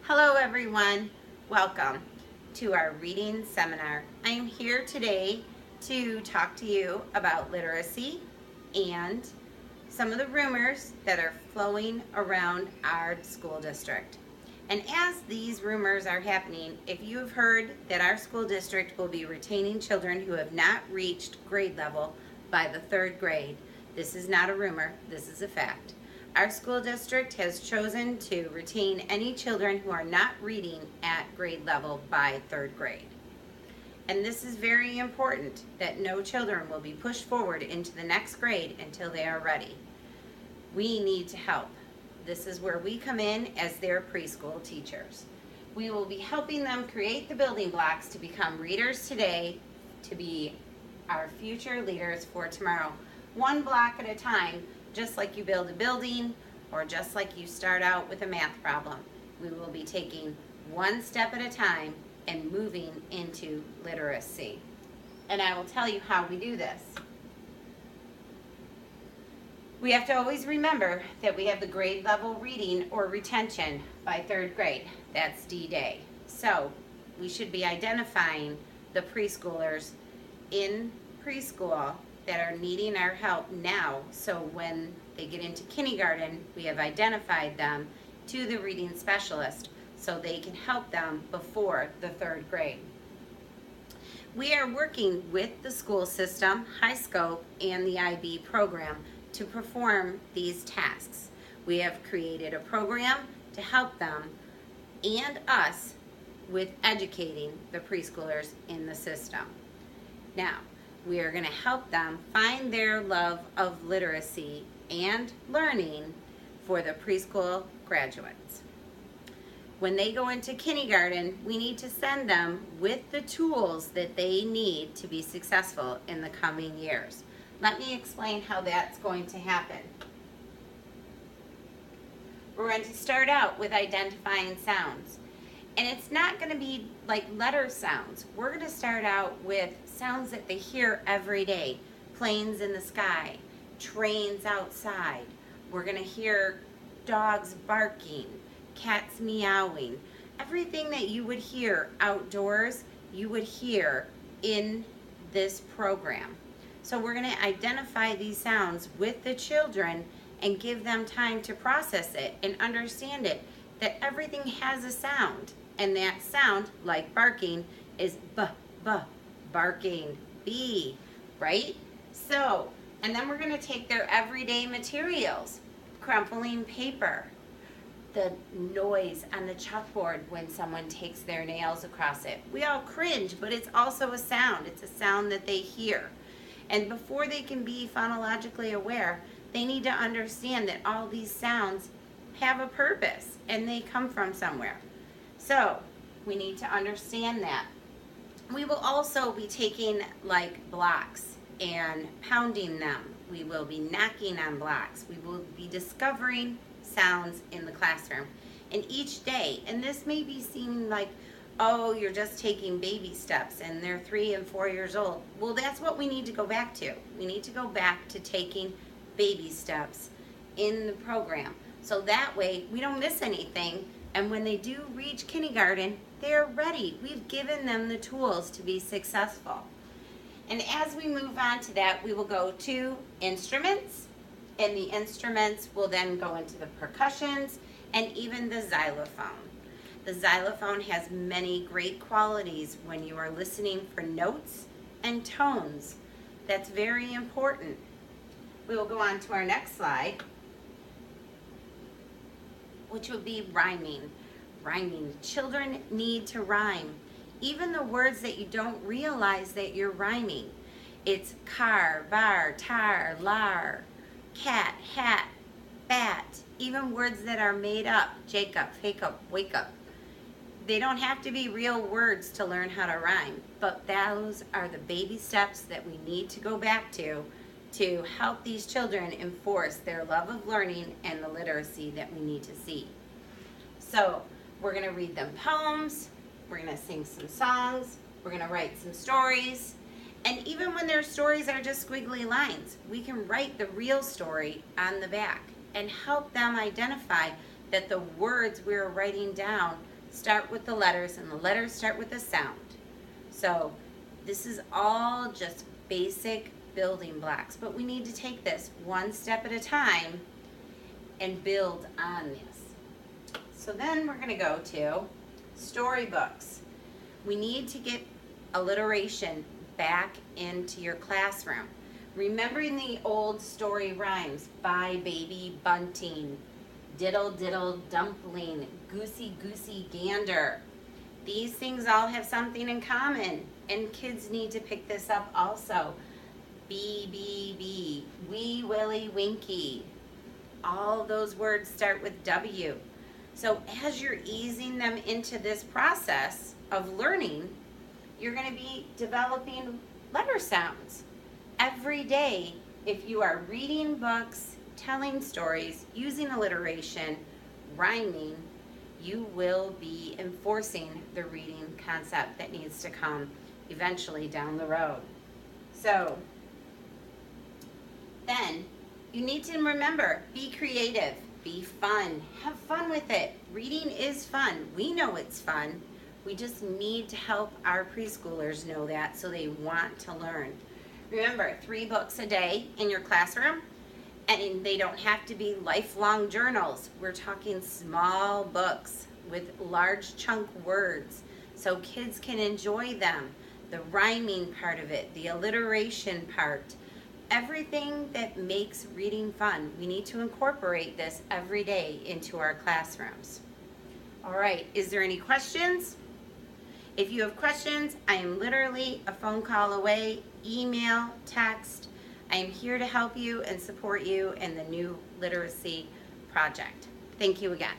Hello everyone, welcome to our reading seminar. I am here today to talk to you about literacy and some of the rumors that are flowing around our school district. And as these rumors are happening, if you have heard that our school district will be retaining children who have not reached grade level by the third grade, this is not a rumor, this is a fact. Our school district has chosen to retain any children who are not reading at grade level by third grade. And this is very important that no children will be pushed forward into the next grade until they are ready. We need to help. This is where we come in as their preschool teachers. We will be helping them create the building blocks to become readers today, to be our future leaders for tomorrow. One block at a time, just like you build a building or just like you start out with a math problem. We will be taking one step at a time and moving into literacy. And I will tell you how we do this. We have to always remember that we have the grade level reading or retention by third grade. That's D-Day. So we should be identifying the preschoolers in preschool that are needing our help now, so when they get into kindergarten, we have identified them to the reading specialist so they can help them before the third grade. We are working with the school system, High Scope, and the IB program to perform these tasks. We have created a program to help them and us with educating the preschoolers in the system. Now, we are going to help them find their love of literacy and learning for the preschool graduates. When they go into kindergarten, we need to send them with the tools that they need to be successful in the coming years. Let me explain how that's going to happen. We're going to start out with identifying sounds. And it's not going to be like letter sounds. We're going to start out with sounds that they hear every day. Planes in the sky, trains outside. We're going to hear dogs barking, cats meowing. Everything that you would hear outdoors, you would hear in this program. So we're going to identify these sounds with the children and give them time to process it and understand it, that everything has a sound. And that sound, like barking, is barking, B, right? So, and then we're going to take their everyday materials, crumpling paper, the noise on the chalkboard when someone takes their nails across it. We all cringe, but it's also a sound. It's a sound that they hear. And before they can be phonologically aware, they need to understand that all these sounds have a purpose and they come from somewhere. So we need to understand that. We will also be taking like blocks and pounding them. We will be knocking on blocks. We will be discovering sounds in the classroom. And each day, and this may be seeming like, oh, you're just taking baby steps and they're 3 and 4 years old. Well, that's what we need to go back to. We need to go back to taking baby steps in the program. So that way we don't miss anything. And when they do reach kindergarten, they're ready. We've given them the tools to be successful. And as we move on to that, we will go to instruments. And the instruments will then go into the percussions and even the xylophone. The xylophone has many great qualities when you are listening for notes and tones. That's very important. We will go on to our next slide, which would be rhyming. Rhyming. Children need to rhyme. Even the words that you don't realize that you're rhyming. It's car, bar, tar, lar, cat, hat, bat. Even words that are made up. Jacob, fake up, wake up. They don't have to be real words to learn how to rhyme, but those are the baby steps that we need to go back to help these children enforce their love of learning and the literacy that we need to see. So we're going to read them poems, we're going to sing some songs, we're going to write some stories, and even when their stories are just squiggly lines, we can write the real story on the back and help them identify that the words we're writing down start with the letters and the letters start with a sound. So this is all just basic building blocks, but we need to take this one step at a time and build on this. So then we're going to go to storybooks. We need to get alliteration back into your classroom. Remembering the old story rhymes, Buy Baby Bunting, Diddle Diddle Dumpling, Goosey Goosey Gander. These things all have something in common, and kids need to pick this up also. B, Wee Willie Winky. All those words start with W. So as you're easing them into this process of learning, you're going to be developing letter sounds. Every day, if you are reading books, telling stories, using alliteration, rhyming, you will be enforcing the reading concept that needs to come eventually down the road. So then you need to remember, be creative, be fun, have fun with it. Reading is fun. We know it's fun. We just need to help our preschoolers know that so they want to learn. Remember, 3 books a day in your classroom, and they don't have to be lifelong journals. We're talking small books with large chunk words so kids can enjoy them. The rhyming part of it, the alliteration part, everything that makes reading fun. We need to incorporate this every day into our classrooms. All right, is there any questions? If you have questions, I am literally a phone call away, email, text. I am here to help you and support you in the New Literacy Project. Thank you again.